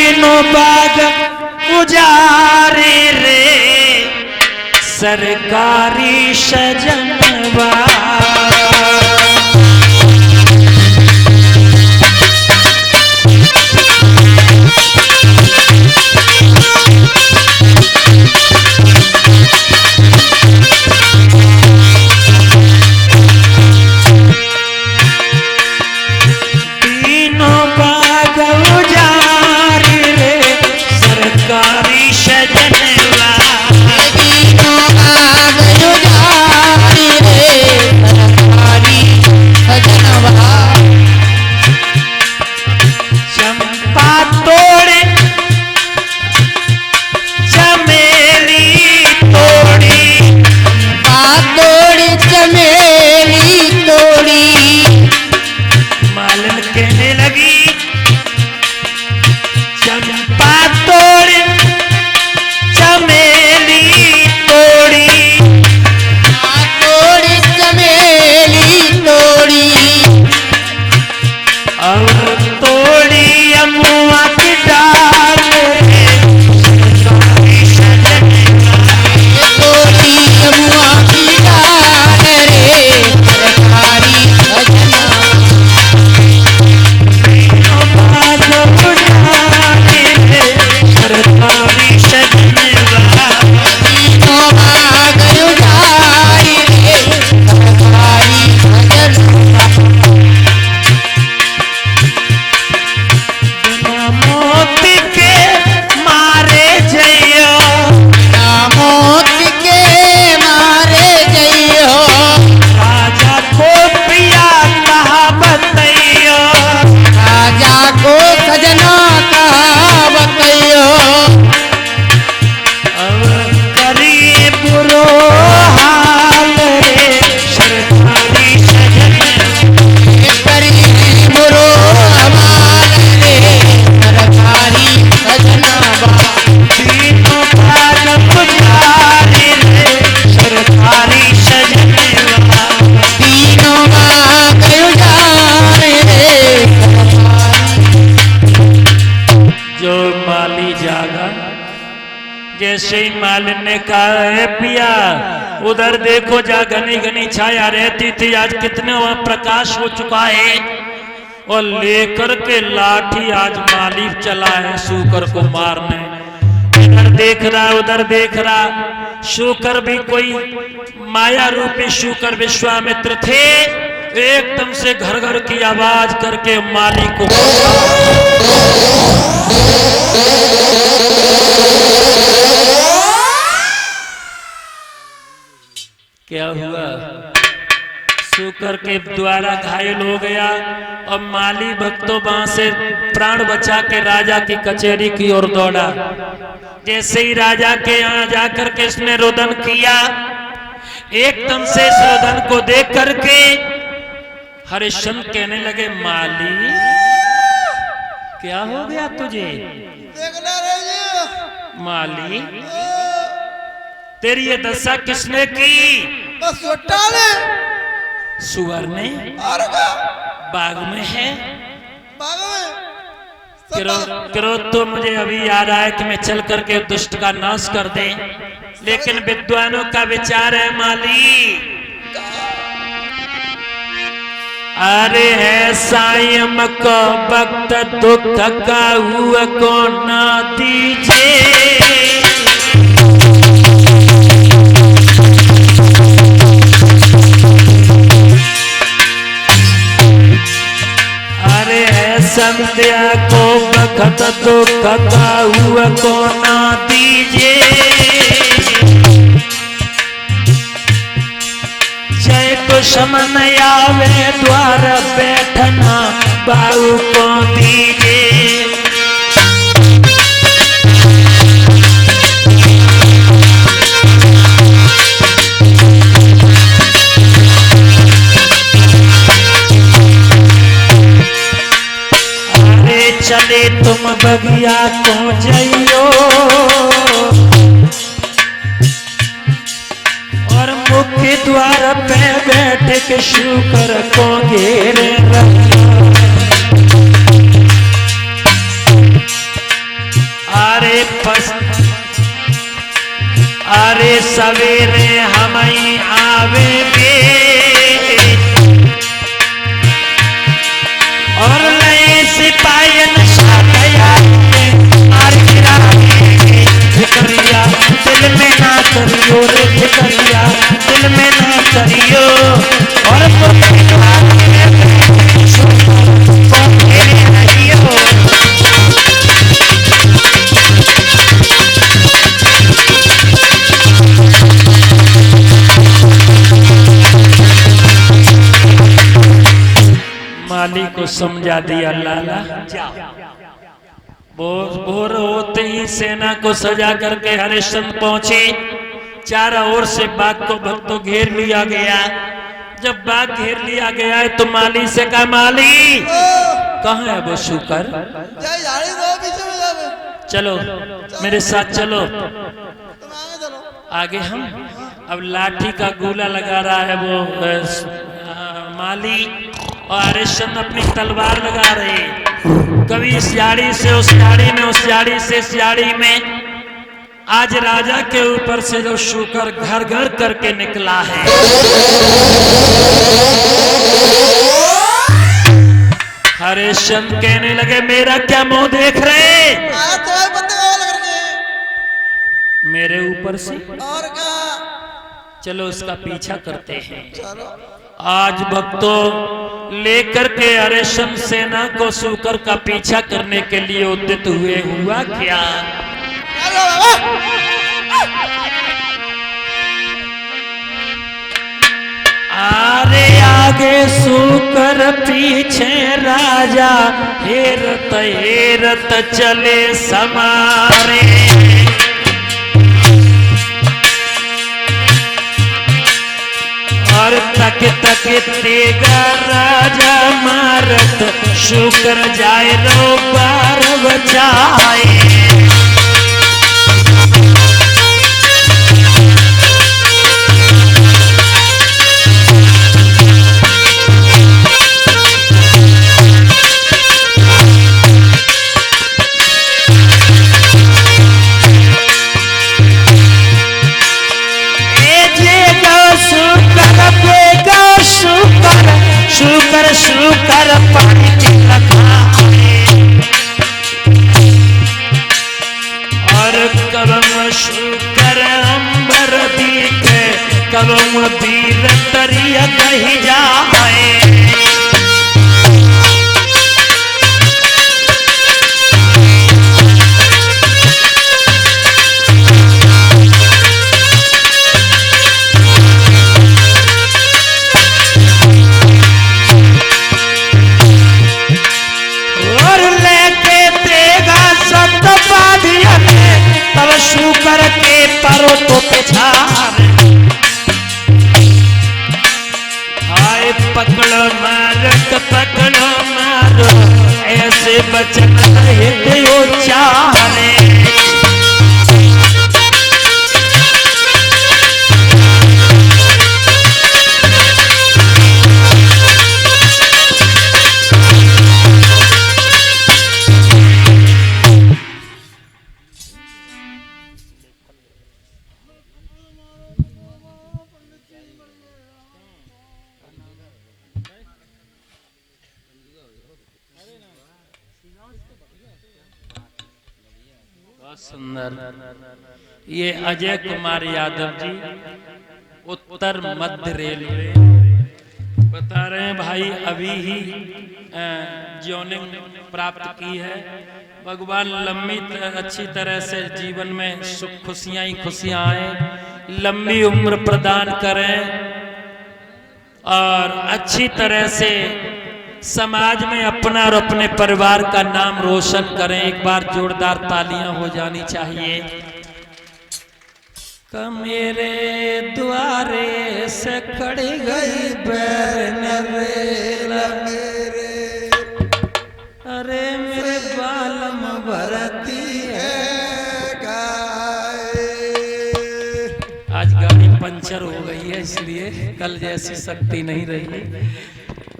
तीनों बाग उजारे रे सरकारी सजनवा। जैसे ही मालिन ने कहा है पिया उधर देखो जा घनी घनी छाया रहती थी आज कितने वहां प्रकाश हो चुका है। और लेकर के लाठी आज माली चला है शूकर को मारने। इधर देख रहा उधर देख रहा। शूकर भी कोई माया रूपी शूकर विश्वामित्र थे। एकदम से घर घर की आवाज करके माली को क्या हुआ? शूकर के द्वारा घायल हो गया और माली भक्तों वहां से प्राण बचा के राजा की कचहरी की ओर दौड़ा। जैसे ही राजा के यहाँ जाकर के इसने रोदन किया, एकदम से इस रोदन को देख करके हरिश्चंद्र कहने लगे माली क्या हो गया तुझे? माली तेरी ये दशा किसने की? सुअर ने बाग में है। क्रोध तो मुझे अभी याद आया कि मैं चल करके दुष्ट का नाश कर दे, लेकिन विद्वानों का विचार है माली अरे है सायं को वक्त दुख का हुआ को ना दीजिए। संध्या को बखत दुख का हुआ को ना दीजिए। जय दुश्मन आवे द्वार बैठना बाहु को दीजिए। चले तुम बगिया को जइयो और मुख्य द्वार पे बैठ के शूकर को घेरे रखो। आवे रे हमई आवे बे और लय सिपायन साथया मार गिरा भिखरिया दिल में ना करियो रे भिखरिया दिल में ना करियो और माली को समझा दिया लाला भोर होते ही सेना को सजा करके हरिश्चंद्र पहुंचे। चारों ओर से बाघ को भक्तों घेर लिया गया। जब बाघ घेर लिया गया है तो माली से कहा माली कहाँ है वो शुकर? चलो मेरे साथ चलो। आगे हम अब लाठी का गोला लगा रहा है वो माली और हरिश्चंद्र अपनी तलवार लगा रहे। कभी इस झाड़ी से उस झाड़ी में, उस झाड़ी से इस झाड़ी में। आज राजा के ऊपर से जो शुकर घर घर करके निकला है। हरिश्चंद्र कहने लगे मेरा क्या मुंह देख रहे? मेरे ऊपर से और क्या? चलो उसका पीछा करते हैं। आज भक्तों लेकर के हरिश्चंद्र सेना को शुकर का पीछा करने के लिए उद्यत हुए। हुआ क्या? आरे आगे शुकर पीछे राजा हेरत हेरत चले समारे। और तक तक तेगा राजा मारत शुकर जाए रो पार बचाए। शुकर शुकर पानी और कलम शुकर अंबर दीके कलम वीर तरिया कही जाए। तब शुकर के परो तो पिछाड़ हाय पकड़ो मारक पकड़ो मारो ऐसे बचन हित उच्चारे। सुंदर। ये अजय कुमार यादव जी उत्तर मध्य रेलवे बता रहे हैं भाई अभी ही ज्वाइनिंग प्राप्त की है। भगवान लंबी अच्छी तरह से जीवन में सुख खुशियां ही खुशियां आए, लंबी उम्र प्रदान करें और अच्छी तरह से समाज में अपना और अपने परिवार का नाम रोशन करें। एक बार जोरदार तालियां हो जानी चाहिए। मेरे द्वारे से खड़ी गई बैरन रेला मेरे, अरे मेरे बालम भरती है गाय। आज गाड़ी पंचर हो गई है इसलिए कल जैसी शक्ति नहीं रही।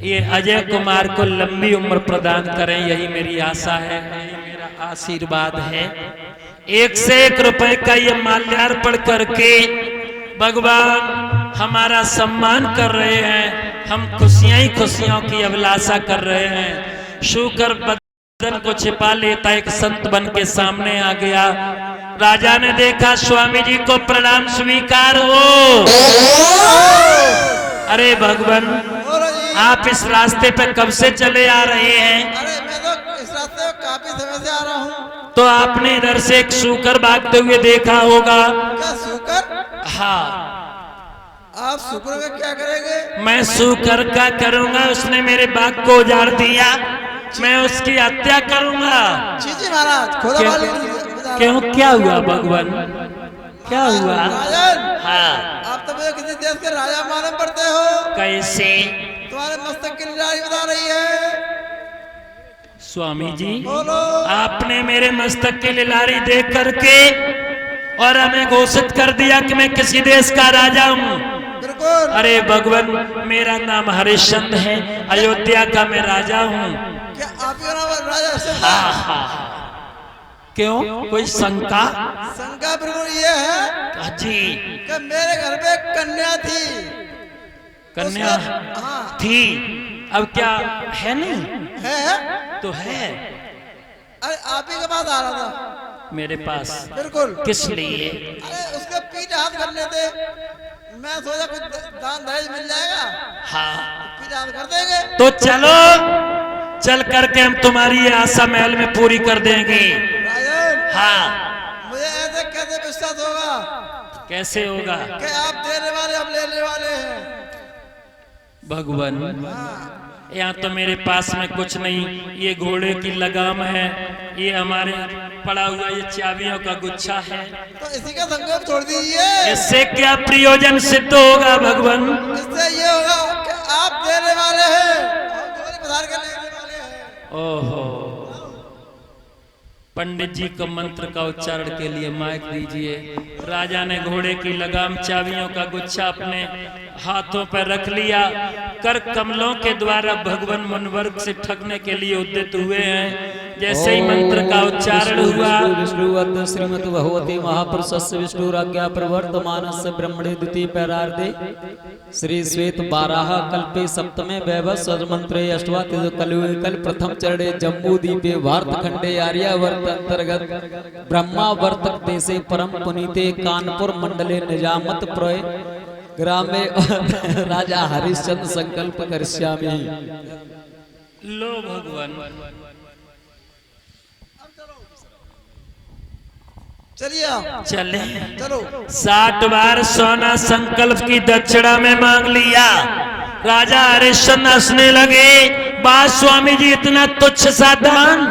ये अजय कुमार को लंबी उम्र प्रदान करें, यही मेरी आशा है, यही मेरा आशीर्वाद है। 1 से 1 रुपए का ये माल्यार्पण करके भगवान हमारा सम्मान कर रहे हैं, हम खुशियां ही खुशियों की अभिलाषा कर रहे हैं। शुकर बदन को छिपा लेता एक संत बन के सामने आ गया। राजा ने देखा स्वामी जी को प्रणाम स्वीकार हो। अरे भगवान आप इस रास्ते पे कब से चले आ रहे हैं? अरे मैं तो इस रास्ते में काफी समय से आ रहा हूँ। तो आपने इधर से एक सूकर भागते हुए देखा होगा। क्या सूकर? हाँ। आप सूकर में क्या करेंगे? मैं सूकर का करूंगा, उसने मेरे बाग को उजाड़ दिया, मैं उसकी हत्या करूंगा। जी जी महाराज, खुदा क्यों? वाली क्यों क्या हुआ भगवान, क्या हुआ? राजन, हाँ। आप तो मुझे किसी देश के राजा मालूम पड़ते हो। कैसे? तुम्हारे मस्तक की निराई बता रही है। स्वामी जी बोलो। आपने मेरे मस्तक की लिलारी देख करके और हमें घोषित कर दिया कि मैं किसी देश का राजा हूँ। बिल्कुल। अरे भगवान मेरा नाम हरिश्चंद्र है, अयोध्या का मैं राजा हूँ। क्या आप ही नाम राजा हरिश्चंद्र? हाँ हाँ। क्यों, कोई शंका? शंका बिल्कुल ये है जी कि मेरे घर पे एक कन्या थी। कन्या हाँ थी, अब क्या है? नहीं है तो है। अरे आप ही के पास आ रहा था मेरे पास। बिल्कुल। किस लिए? अरे उसके पीछे हाथ कर लेते, मैं सोचा कुछ दान दहेज मिल जाएगा। हाँ पीछे हाथ कर देंगे। तो चलो, चल करके हम तुम्हारी ये आशा महल में पूरी कर देंगे। राजन, हाँ। मुझे ऐसे कैसे विश्वास होगा कैसे होगा? कि आप देने वाले हम लेने वाले हैं? भगवान हाँ। यहाँ तो मेरे पास में कुछ नहीं, ये घोड़े की लगाम है, ये हमारे पड़ा हुआ ये चाबियों का गुच्छा है। तो इसी का संकल्प छोड़ दीजिए। इससे क्या प्रयोजन सिद्ध होगा भगवान? इससे ये होगा कि आप देने वाले हैं, हम झोली पधार के लेने वाले हैं। ओहो, पंडित जी को मंत्र का उच्चारण के लिए माइक दीजिए। राजा ने घोड़े की लगाम चाबियों का गुच्छा अपने हाथों पर रख लिया। कर कमलों के द्वारा भगवान मनवर्ग से ठगने के लिए उद्यत हुए हैं। जैसे ही मंत्र का उच्चारण हुआ, विष्णु श्रीमद भगवती महापुरुषस्य विष्णुराज्ञा प्रवर्तमानस्य ब्रह्मणे द्वितीय पैरार्धे श्री श्वेत बाराह कल्पे सप्तमे वैभव मंत्रे अष्टवातिज कल प्रथम चरणे जम्बू द्वीपे भारत खंडे आर्यावर्त अंतर्गत ब्रह्मावर्तक देशे परम पुनीते कानपुर मंडले निजामत प्रय ग्रामे राजा हरिश्चंद्र संकल्प करिष्यामि। लो भगवान, चलिए आप चले। चलो। 60 बार सोना संकल्प की दक्षिणा में मांग लिया। राजा हरिश्चंद्र हंसने लगे, बात स्वामी जी इतना तुच्छ सा दान?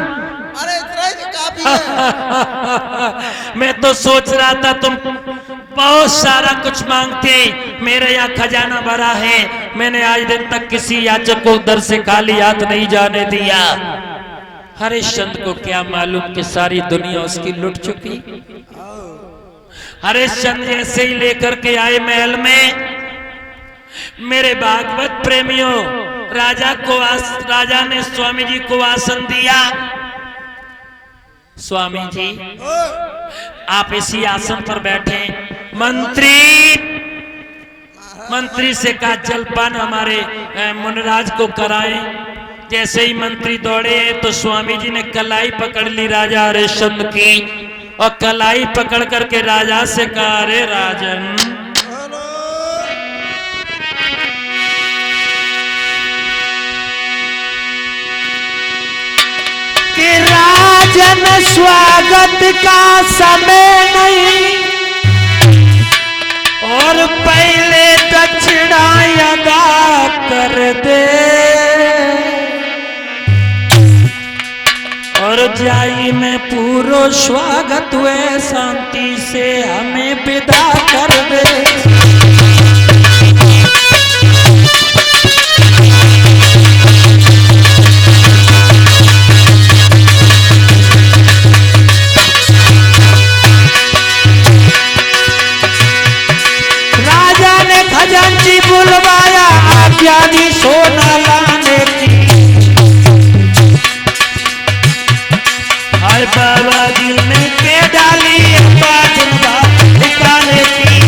अरे इतना ही तो काफी है। मैं तो सोच रहा था तुम बहुत सारा कुछ मांगते, मेरे यहाँ खजाना भरा है, मैंने आज दिन तक किसी याचक को उधर से खाली हाथ नहीं जाने दिया। हरिश्चंद्र को क्या मालूम कि सारी दुनिया उसकी लुट चुकी। हरिश्चंद्र ऐसे ही लेकर के आए महल में। मेरे भागवत प्रेमियों, राजा ने स्वामी जी को आसन दिया। स्वामी जी आप इसी आसन पर बैठे। मंत्री से कहा जलपान हमारे मुनराज को कराएं। जैसे ही मंत्री दौड़े तो स्वामी जी ने कलाई पकड़ ली राजा हरिश्चंद्र की, और कलाई पकड़ करके राजा से कहा, अरे राजन, कि राजन स्वागत का समय नहीं, और पहले दक्षिणा अदा कर दे, और जाई में पूरो स्वागत हुए, शांति से हमें विदा कर दे। राजा ने खजांची बुलवाया, आज्ञा दी सोना लाने की। हाय बाबा दिल में के डाली बात निकाले की।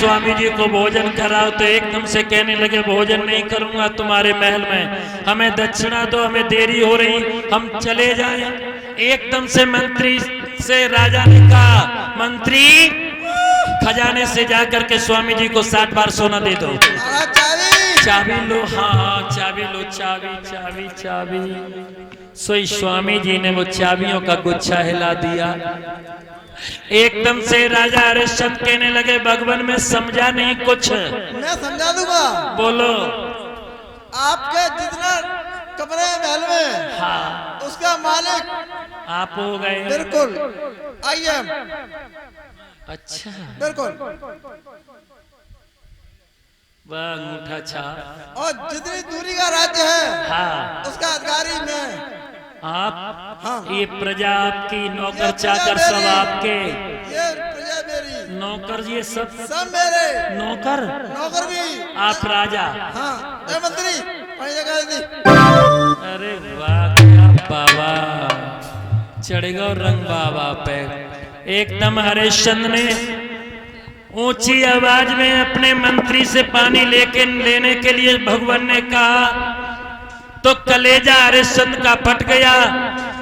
स्वामी जी को भोजन कराओ, तो एकदम से कहने लगे भोजन नहीं करूंगा तुम्हारे महल में, हमें दक्षिणा दो, हमें देरी हो रही, हम चले जाएं। एकदम से मंत्री से राजा ने कहा, मंत्री खजाने से जाकर के स्वामी जी को 60 बार सोना दे दो। महाराज चाबी चाबी लो, हाँ हाँ चाबी लो, चाबी चाबी चाबी। सोई स्वामी जी ने वो चाबियों का गुच्छा हिला दिया। एकदम से राजा हरिश्चंद्र कहने लगे भगवान में समझा नहीं कुछ। मैं समझा दूंगा। बोलो। आपके जितना कमरे महल में, हाँ उसका मालिक आप हो गए। बिल्कुल आई एम। अच्छा बिल्कुल। वह अंगूठा छाप। और जितनी दूरी का राज्य है, हाँ उसका अधिकारी मैं। आप। हाँ। ये प्रजा आपकी, नौकर चाकर सब आपके। ये प्रजा मेरी, नौकर ये सब मेरे। नौकर। नौकर भी आप राजा। हाँ। ए मंत्री पानी लगा दी। अरे वाह क्या बाबा, चढ़ेगा और रंग बाबा पे। एकदम हरिश्चंद्र ने ऊंची आवाज में अपने मंत्री से पानी लेने के लिए भगवान ने कहा, तो कलेजा हरिश्चंद्र का फट गया।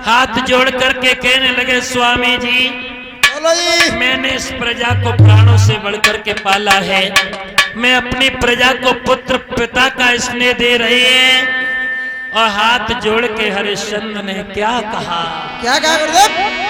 हाथ जोड़ करके कहने लगे स्वामी जी, बोलो जी। मैंने इस प्रजा को प्राणों से बढ़कर के पाला है, मैं अपनी प्रजा को पुत्र पिता का स्नेह दे रही है। और हाथ जोड़ के हरिश्चंद्र ने क्या कहा? क्या कहा गुरुदेव?